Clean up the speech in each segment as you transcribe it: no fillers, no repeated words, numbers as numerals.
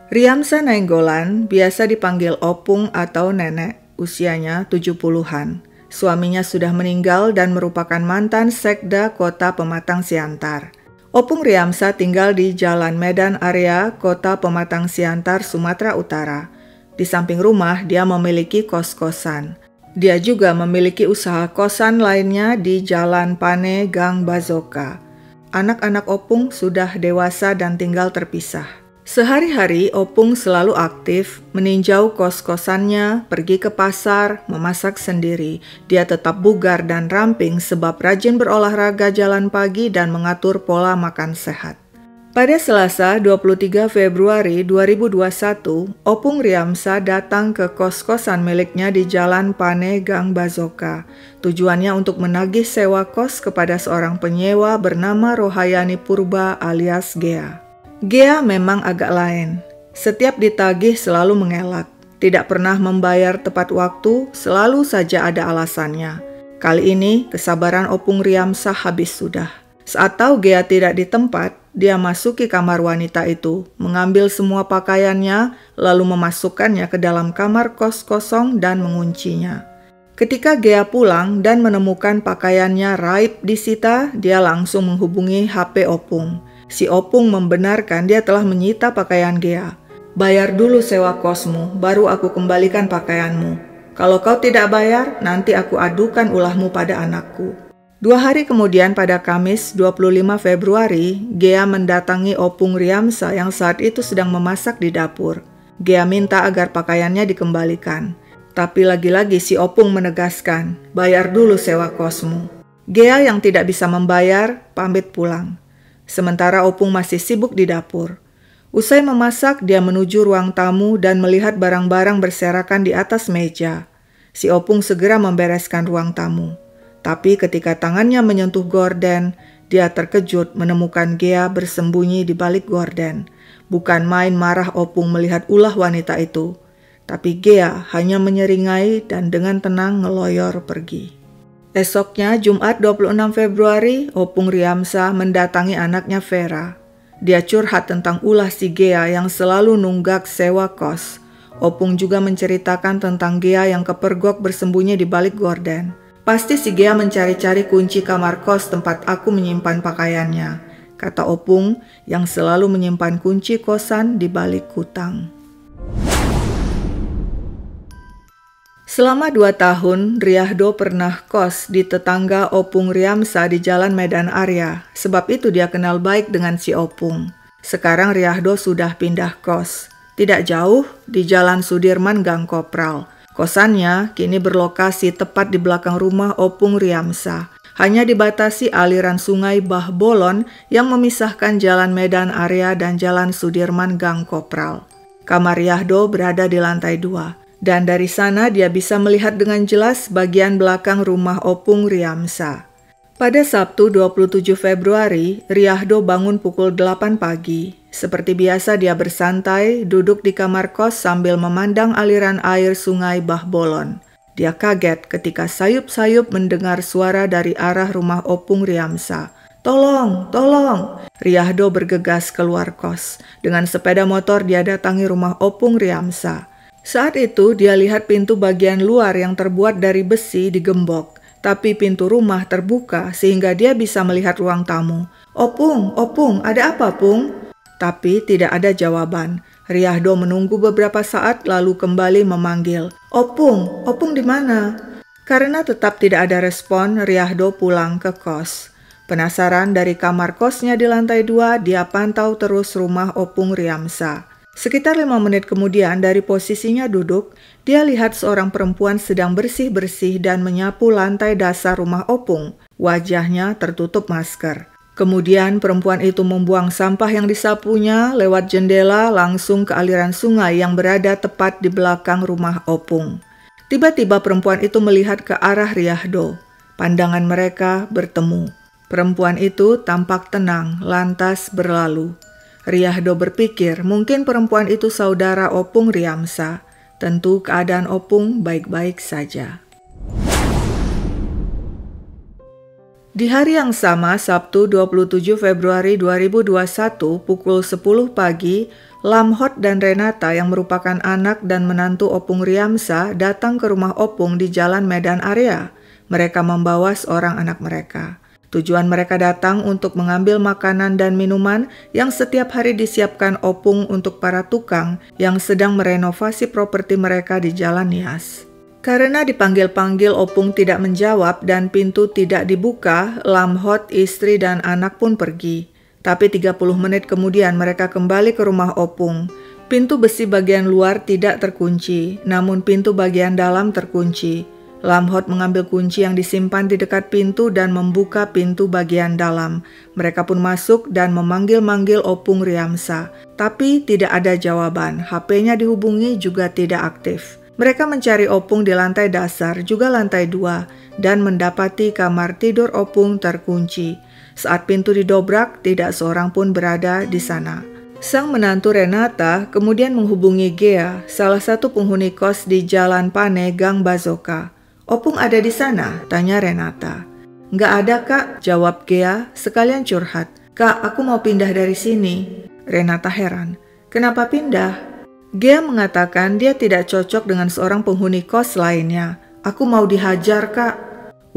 Riamsa Nainggolan biasa dipanggil Opung atau Nenek, usianya 70-an. Suaminya sudah meninggal dan merupakan mantan sekda Kota Pematang Siantar. Opung Riamsa tinggal di Jalan Medan Area, Kota Pematang Siantar, Sumatera Utara. Di samping rumah, dia memiliki kos-kosan. Dia juga memiliki usaha kosan lainnya di Jalan Pane, Gang Bazoka. Anak-anak Opung sudah dewasa dan tinggal terpisah. Sehari-hari Opung selalu aktif, meninjau kos-kosannya, pergi ke pasar, memasak sendiri. Dia tetap bugar dan ramping sebab rajin berolahraga jalan pagi dan mengatur pola makan sehat. Pada Selasa 23 Februari 2021, Opung Riamsa datang ke kos-kosan miliknya di Jalan Pane, Gang Bazoka. Tujuannya untuk menagih sewa kos kepada seorang penyewa bernama Rohayani Purba alias Gea. Gea memang agak lain. Setiap ditagih selalu mengelak. Tidak pernah membayar tepat waktu, selalu saja ada alasannya. Kali ini, kesabaran Opung Riamsa habis sudah. Saat tahu Gea tidak di tempat, dia masuki kamar wanita itu, mengambil semua pakaiannya, lalu memasukkannya ke dalam kamar kos kosong dan menguncinya. Ketika Gea pulang dan menemukan pakaiannya raib disita, dia langsung menghubungi HP Opung. Si Opung membenarkan dia telah menyita pakaian Gea. "Bayar dulu sewa kosmu, baru aku kembalikan pakaianmu. Kalau kau tidak bayar, nanti aku adukan ulahmu pada anakku." 2 hari kemudian pada Kamis 25 Februari, Gea mendatangi Opung Riamsa yang saat itu sedang memasak di dapur. Gea minta agar pakaiannya dikembalikan. Tapi lagi-lagi si Opung menegaskan, "Bayar dulu sewa kosmu." Gea yang tidak bisa membayar, pamit pulang. Sementara Opung masih sibuk di dapur. Usai memasak, dia menuju ruang tamu dan melihat barang-barang berserakan di atas meja. Si Opung segera membereskan ruang tamu. Tapi ketika tangannya menyentuh gorden, dia terkejut menemukan Gea bersembunyi di balik gorden. Bukan main marah Opung melihat ulah wanita itu. Tapi Gea hanya menyeringai dan dengan tenang ngeloyor pergi. Esoknya, Jumat 26 Februari, Opung Riamsa mendatangi anaknya Vera. Dia curhat tentang ulah si Gea yang selalu nunggak sewa kos. Opung juga menceritakan tentang Gea yang kepergok bersembunyi di balik gorden. "Pasti si Gea mencari-cari kunci kamar kos tempat aku menyimpan pakaiannya," kata Opung yang selalu menyimpan kunci kosan di balik gudang. Selama 2 tahun, Riahdo pernah kos di tetangga Opung Riamsa di Jalan Medan Area. Sebab itu dia kenal baik dengan si Opung. Sekarang Riahdo sudah pindah kos. Tidak jauh, di Jalan Sudirman Gang Kopral. Kosannya kini berlokasi tepat di belakang rumah Opung Riamsa. Hanya dibatasi aliran sungai Bah Bolon yang memisahkan Jalan Medan Area dan Jalan Sudirman Gang Kopral. Kamar Riahdo berada di lantai 2. Dan dari sana dia bisa melihat dengan jelas bagian belakang rumah Opung Riamsa. Pada Sabtu 27 Februari, Riahdo bangun pukul 8 pagi. Seperti biasa dia bersantai, duduk di kamar kos sambil memandang aliran air sungai Bah Bolon. Dia kaget ketika sayup-sayup mendengar suara dari arah rumah Opung Riamsa. "Tolong, tolong!" Riahdo bergegas keluar kos. Dengan sepeda motor dia datangi rumah Opung Riamsa. Saat itu dia lihat pintu bagian luar yang terbuat dari besi digembok, tapi pintu rumah terbuka sehingga dia bisa melihat ruang tamu. "Opung, Opung, ada apa, Pung?" Tapi tidak ada jawaban. Riahdo menunggu beberapa saat lalu kembali memanggil, "Opung, Opung di mana?" Karena tetap tidak ada respon, Riahdo pulang ke kos. Penasaran dari kamar kosnya di lantai 2, dia pantau terus rumah Opung Riamsa. Sekitar 5 menit kemudian dari posisinya duduk, dia lihat seorang perempuan sedang bersih-bersih dan menyapu lantai dasar rumah Opung. Wajahnya tertutup masker. Kemudian perempuan itu membuang sampah yang disapunya lewat jendela langsung ke aliran sungai yang berada tepat di belakang rumah Opung. Tiba-tiba perempuan itu melihat ke arah Riahdo. Pandangan mereka bertemu. Perempuan itu tampak tenang, lantas berlalu. Riahdo berpikir mungkin perempuan itu saudara Opung Riamsa. Tentu keadaan Opung baik-baik saja. Di hari yang sama, Sabtu 27 Februari 2021 pukul 10 pagi, Lamhot dan Renata yang merupakan anak dan menantu Opung Riamsa datang ke rumah Opung di Jalan Medan Area. Mereka membawa seorang anak mereka. Tujuan mereka datang untuk mengambil makanan dan minuman yang setiap hari disiapkan Opung untuk para tukang yang sedang merenovasi properti mereka di Jalan Nias. Karena dipanggil-panggil Opung tidak menjawab dan pintu tidak dibuka, Lamhot, istri dan anak pun pergi. Tapi 30 menit kemudian mereka kembali ke rumah Opung. Pintu besi bagian luar tidak terkunci, namun pintu bagian dalam terkunci. Lamhot mengambil kunci yang disimpan di dekat pintu dan membuka pintu bagian dalam. Mereka pun masuk dan memanggil-manggil Opung Riamsa. Tapi tidak ada jawaban, HP-nya dihubungi juga tidak aktif. Mereka mencari Opung di lantai dasar, juga lantai 2, dan mendapati kamar tidur Opung terkunci. Saat pintu didobrak, tidak seorang pun berada di sana. Sang menantu Renata kemudian menghubungi Gea, salah satu penghuni kos di Jalan Pane, Gang Bazoka. "Opung ada di sana?" tanya Renata. "Nggak ada, Kak," jawab Gea, sekalian curhat. "Kak, aku mau pindah dari sini." Renata heran. "Kenapa pindah?" Gea mengatakan dia tidak cocok dengan seorang penghuni kos lainnya. "Aku mau dihajar, Kak."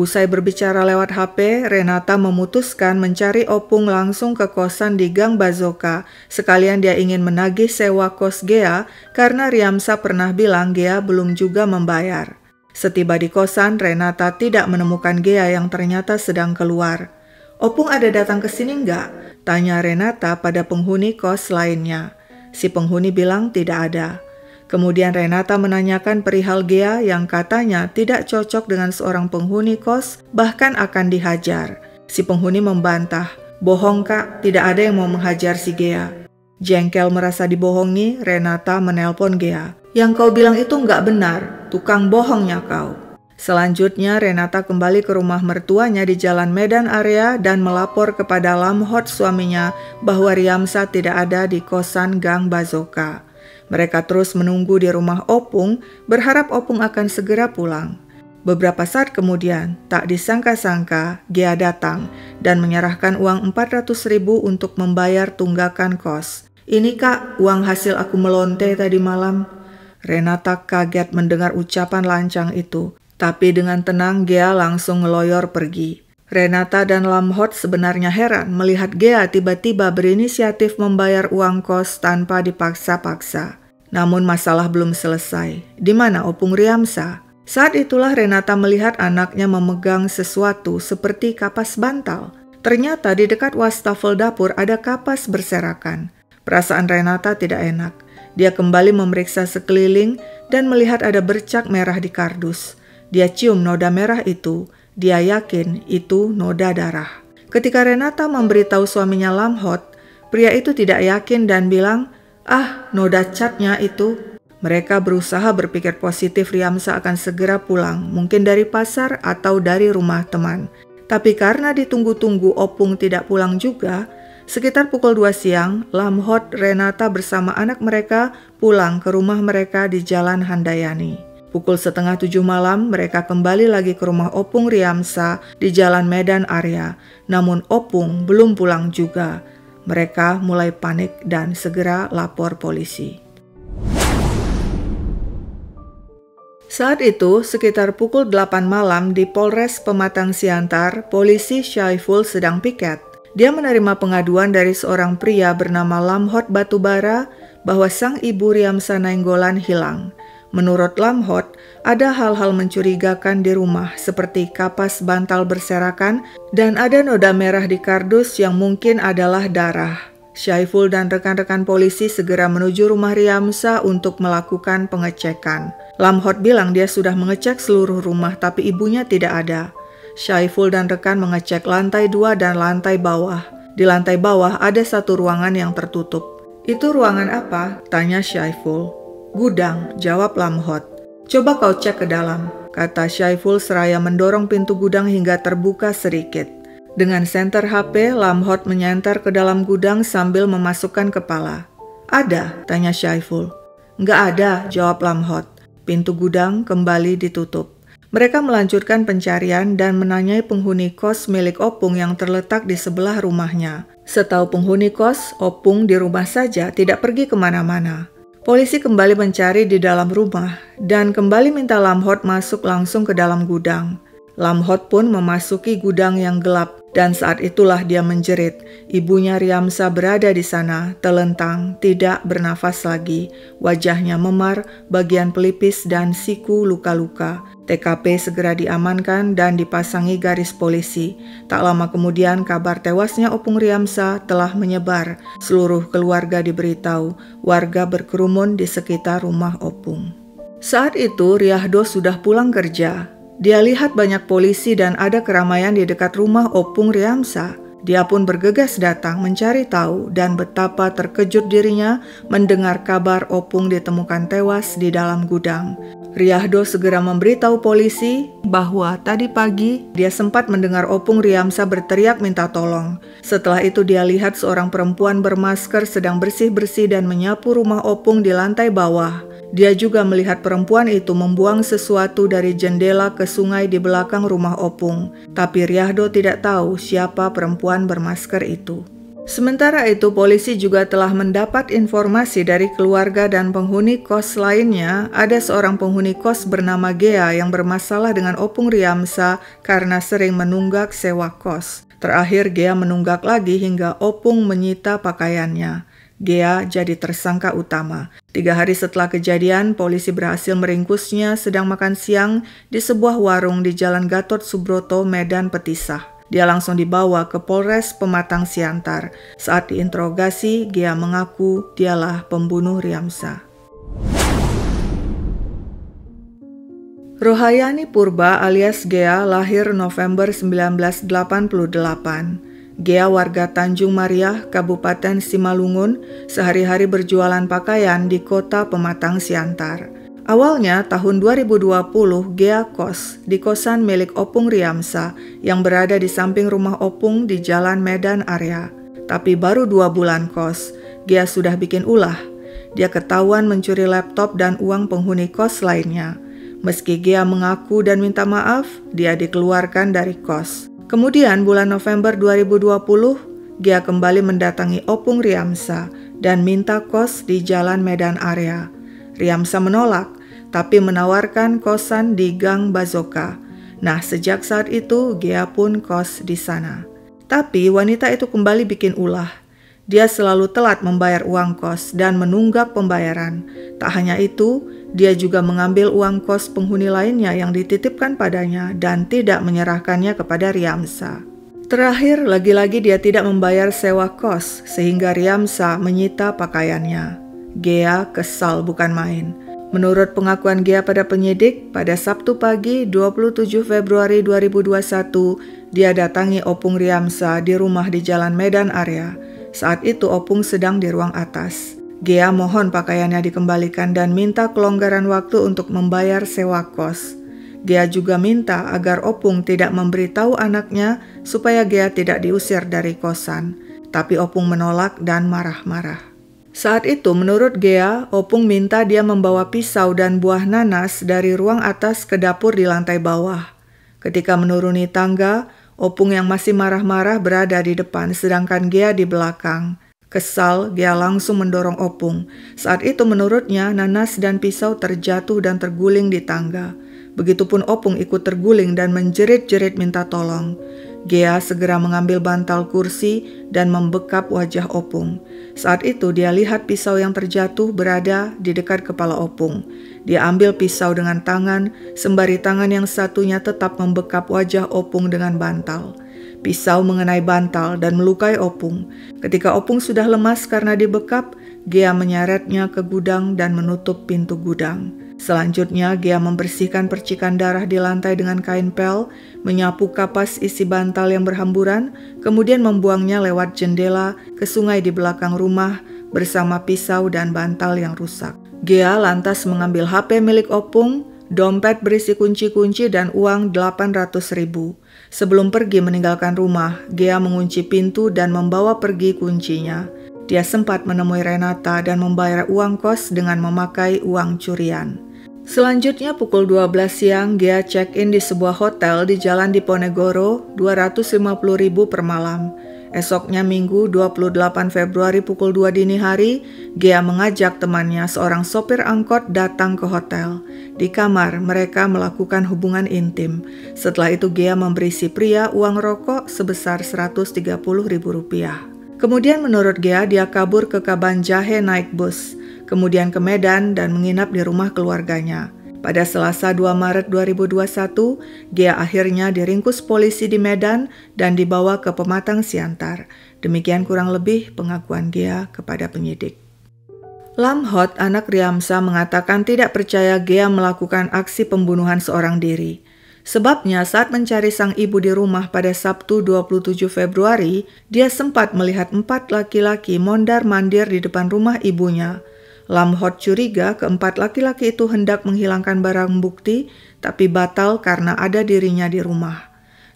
Usai berbicara lewat HP, Renata memutuskan mencari Opung langsung ke kosan di Gang Bazoka. Sekalian dia ingin menagih sewa kos Gea karena Riamsa pernah bilang Gea belum juga membayar. Setiba di kosan, Renata tidak menemukan Gea yang ternyata sedang keluar. "Opung ada datang ke sini nggak?" tanya Renata pada penghuni kos lainnya. Si penghuni bilang tidak ada. Kemudian Renata menanyakan perihal Gea yang katanya tidak cocok dengan seorang penghuni kos, bahkan akan dihajar. Si penghuni membantah, "Bohong, Kak, tidak ada yang mau menghajar si Gea." Jengkel merasa dibohongi, Renata menelpon Gea. "Yang kau bilang itu nggak benar, tukang bohongnya kau." Selanjutnya Renata kembali ke rumah mertuanya di Jalan Medan Area dan melapor kepada Lamhot suaminya bahwa Riamsa tidak ada di kosan Gang Bazoka. Mereka terus menunggu di rumah Opung, berharap Opung akan segera pulang. Beberapa saat kemudian, tak disangka-sangka, Gea datang dan menyerahkan uang 400.000 untuk membayar tunggakan kos. "Ini, Kak, uang hasil aku melonte tadi malam." Renata kaget mendengar ucapan lancang itu. Tapi dengan tenang Gea langsung ngeloyor pergi. Renata dan Lamhot sebenarnya heran melihat Gea tiba-tiba berinisiatif membayar uang kos tanpa dipaksa-paksa. Namun masalah belum selesai. Di mana Opung Riamsa? Saat itulah Renata melihat anaknya memegang sesuatu seperti kapas bantal. Ternyata di dekat wastafel dapur ada kapas berserakan. Perasaan Renata tidak enak. Dia kembali memeriksa sekeliling dan melihat ada bercak merah di kardus. Dia cium noda merah itu, dia yakin itu noda darah. Ketika Renata memberitahu suaminya Lamhot, pria itu tidak yakin dan bilang, "Ah, noda catnya itu." Mereka berusaha berpikir positif Riamsa akan segera pulang, mungkin dari pasar atau dari rumah teman. Tapi karena ditunggu-tunggu Opung tidak pulang juga, sekitar pukul 2 siang, Lamhot, Renata bersama anak mereka pulang ke rumah mereka di Jalan Handayani. Pukul 6:30 malam, mereka kembali lagi ke rumah Opung Riamsa di Jalan Medan Area. Namun Opung belum pulang juga. Mereka mulai panik dan segera lapor polisi. Saat itu, sekitar pukul 8 malam di Polres Pematang Siantar, polisi Syaiful sedang piket. Dia menerima pengaduan dari seorang pria bernama Lamhot Batubara bahwa sang ibu Riamsa Nainggolan hilang. Menurut Lamhot, ada hal-hal mencurigakan di rumah seperti kapas bantal berserakan dan ada noda merah di kardus yang mungkin adalah darah. Syaiful dan rekan-rekan polisi segera menuju rumah Riamsa untuk melakukan pengecekan. Lamhot bilang dia sudah mengecek seluruh rumah tapi ibunya tidak ada. Syaiful dan rekan mengecek lantai 2 dan lantai bawah. Di lantai bawah ada satu ruangan yang tertutup. "Itu ruangan apa?" tanya Syaiful. "Gudang," jawab Lamhot. "Coba kau cek ke dalam," kata Syaiful seraya mendorong pintu gudang hingga terbuka sedikit. Dengan senter HP, Lamhot menyenter ke dalam gudang sambil memasukkan kepala. "Ada?" tanya Syaiful. "Nggak ada," jawab Lamhot. Pintu gudang kembali ditutup. Mereka melanjutkan pencarian dan menanyai penghuni kos milik Opung yang terletak di sebelah rumahnya. Setahu penghuni kos, Opung di rumah saja, tidak pergi kemana-mana. Polisi kembali mencari di dalam rumah dan kembali minta Lam Hot masuk langsung ke dalam gudang. Lam Hot pun memasuki gudang yang gelap dan saat itulah dia menjerit. Ibunya Ryamsa berada di sana, telentang, tidak bernafas lagi. Wajahnya memar, bagian pelipis dan siku luka-luka. TKP segera diamankan dan dipasangi garis polisi. Tak lama kemudian kabar tewasnya Opung Ryamsa telah menyebar. Seluruh keluarga diberitahu, warga berkerumun di sekitar rumah Opung. Saat itu Ryahdo sudah pulang kerja. Dia lihat banyak polisi dan ada keramaian di dekat rumah Opung Ryamsa. Dia pun bergegas datang mencari tahu dan betapa terkejut dirinya mendengar kabar Opung ditemukan tewas di dalam gudang. Ryahdo segera memberitahu polisi bahwa tadi pagi dia sempat mendengar Opung Ryamsa berteriak minta tolong. Setelah itu dia lihat seorang perempuan bermasker sedang bersih-bersih dan menyapu rumah Opung di lantai bawah. Dia juga melihat perempuan itu membuang sesuatu dari jendela ke sungai di belakang rumah Opung. Tapi Ryahdo tidak tahu siapa perempuan bermasker itu. Sementara itu, polisi juga telah mendapat informasi dari keluarga dan penghuni kos lainnya. Ada seorang penghuni kos bernama Gea yang bermasalah dengan Opung Ryamsa karena sering menunggak sewa kos. Terakhir, Gea menunggak lagi hingga Opung menyita pakaiannya. Gea jadi tersangka utama. 3 hari setelah kejadian, polisi berhasil meringkusnya sedang makan siang di sebuah warung di Jalan Gatot Subroto, Medan Petisah. Dia langsung dibawa ke Polres Pematang Siantar. Saat diinterogasi, Gea mengaku dialah pembunuh Ryamsa. Rohayani Purba alias Gea lahir November 1988. Gea warga Tanjung Mariah, Kabupaten Simalungun, sehari-hari berjualan pakaian di kota Pematang Siantar. Awalnya tahun 2020, Gea kos di kosan milik Opung Ryamsa yang berada di samping rumah Opung di Jalan Medan Area. Tapi baru 2 bulan kos, Gea sudah bikin ulah. Dia ketahuan mencuri laptop dan uang penghuni kos lainnya. Meski Gea mengaku dan minta maaf, dia dikeluarkan dari kos. Kemudian bulan November 2020, Gea kembali mendatangi Opung Ryamsa dan minta kos di Jalan Medan Area. Ryamsa menolak, tapi menawarkan kosan di Gang Bazoka. Nah, sejak saat itu Gea pun kos di sana. Tapi wanita itu kembali bikin ulah. Dia selalu telat membayar uang kos dan menunggak pembayaran. Tak hanya itu, dia juga mengambil uang kos penghuni lainnya yang dititipkan padanya dan tidak menyerahkannya kepada Ryamsa. Terakhir, lagi-lagi dia tidak membayar sewa kos sehingga Ryamsa menyita pakaiannya. Gea kesal bukan main. Menurut pengakuan Gea pada penyidik, pada Sabtu pagi 27 Februari 2021, dia datangi Opung Ryamsa di rumah di Jalan Medan Area. Saat itu Opung sedang di ruang atas. Gea mohon pakaiannya dikembalikan dan minta kelonggaran waktu untuk membayar sewa kos. Gea juga minta agar Opung tidak memberitahu anaknya supaya Gea tidak diusir dari kosan. Tapi Opung menolak dan marah-marah. Saat itu menurut Gea, Opung minta dia membawa pisau dan buah nanas dari ruang atas ke dapur di lantai bawah. Ketika menuruni tangga, Opung yang masih marah-marah berada di depan sedangkan Gea di belakang. Kesal, Gea langsung mendorong Opung. Saat itu menurutnya nanas dan pisau terjatuh dan terguling di tangga. Begitupun Opung ikut terguling dan menjerit-jerit minta tolong. Gea segera mengambil bantal kursi dan membekap wajah Opung. Saat itu dia lihat pisau yang terjatuh berada di dekat kepala Opung. Dia ambil pisau dengan tangan, sembari tangan yang satunya tetap membekap wajah Opung dengan bantal. Pisau mengenai bantal dan melukai Opung. Ketika Opung sudah lemas karena dibekap, Gea menyeretnya ke gudang dan menutup pintu gudang. Selanjutnya, Gea membersihkan percikan darah di lantai dengan kain pel, menyapu kapas isi bantal yang berhamburan, kemudian membuangnya lewat jendela ke sungai di belakang rumah bersama pisau dan bantal yang rusak. Gea lantas mengambil HP milik Opung, dompet berisi kunci-kunci dan uang 800.000. Sebelum pergi meninggalkan rumah, Gea mengunci pintu dan membawa pergi kuncinya. Dia sempat menemui Renata dan membayar uang kos dengan memakai uang curian. Selanjutnya pukul 12 siang, Gea check-in di sebuah hotel di Jalan Diponegoro, 250.000 per malam. Esoknya Minggu 28 Februari pukul 2 dini hari, Gea mengajak temannya seorang sopir angkot datang ke hotel. Di kamar, mereka melakukan hubungan intim. Setelah itu Gea memberi si pria uang rokok sebesar Rp130.000. Kemudian menurut Gea, dia kabur ke Kabanjahe naik bus, kemudian ke Medan dan menginap di rumah keluarganya. Pada Selasa 2 Maret 2021, Gea akhirnya diringkus polisi di Medan dan dibawa ke Pematang Siantar. Demikian kurang lebih pengakuan Gea kepada penyidik. Lam Hot, anak Riamsa, mengatakan tidak percaya Gea melakukan aksi pembunuhan seorang diri. Sebabnya saat mencari sang ibu di rumah pada Sabtu 27 Februari, dia sempat melihat 4 laki-laki mondar-mandir di depan rumah ibunya. Lam Hot curiga keempat laki-laki itu hendak menghilangkan barang bukti, tapi batal karena ada dirinya di rumah.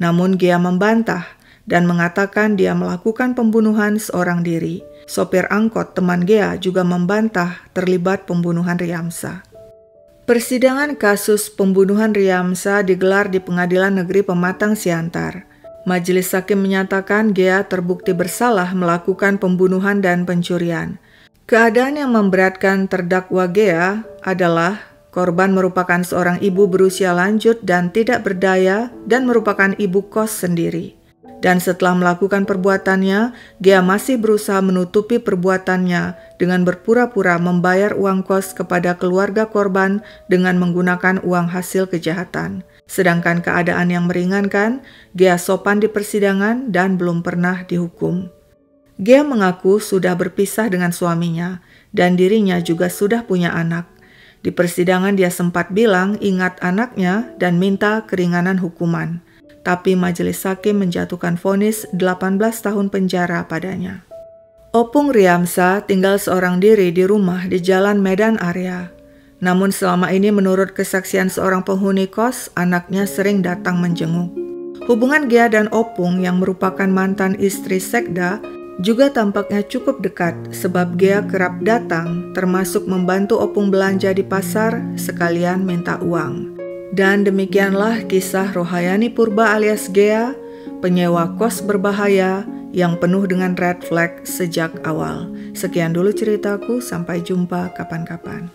Namun Gea membantah dan mengatakan dia melakukan pembunuhan seorang diri. Sopir angkot teman Gea juga membantah terlibat pembunuhan Riamsa. Persidangan kasus pembunuhan Riamsa digelar di Pengadilan Negeri Pematang Siantar. Majelis hakim menyatakan Gea terbukti bersalah melakukan pembunuhan dan pencurian. Keadaan yang memberatkan terdakwa Gea adalah korban merupakan seorang ibu berusia lanjut dan tidak berdaya dan merupakan ibu kos sendiri. Dan setelah melakukan perbuatannya, Gea masih berusaha menutupi perbuatannya dengan berpura-pura membayar uang kos kepada keluarga korban dengan menggunakan uang hasil kejahatan. Sedangkan keadaan yang meringankan, Gea sopan di persidangan dan belum pernah dihukum. Gea mengaku sudah berpisah dengan suaminya dan dirinya juga sudah punya anak. Di persidangan dia sempat bilang ingat anaknya dan minta keringanan hukuman. Tapi majelis hakim menjatuhkan vonis 18 tahun penjara padanya. Opung Riamsa tinggal seorang diri di rumah di Jalan Medan Area. Namun selama ini menurut kesaksian seorang penghuni kos, anaknya sering datang menjenguk. Hubungan Gea dan Opung yang merupakan mantan istri Sekda juga tampaknya cukup dekat sebab Gea kerap datang termasuk membantu Opung belanja di pasar sekalian minta uang. Dan demikianlah kisah Rohayani Purba alias Gea, penyewa kos berbahaya yang penuh dengan red flag sejak awal. Sekian dulu ceritaku, sampai jumpa kapan-kapan.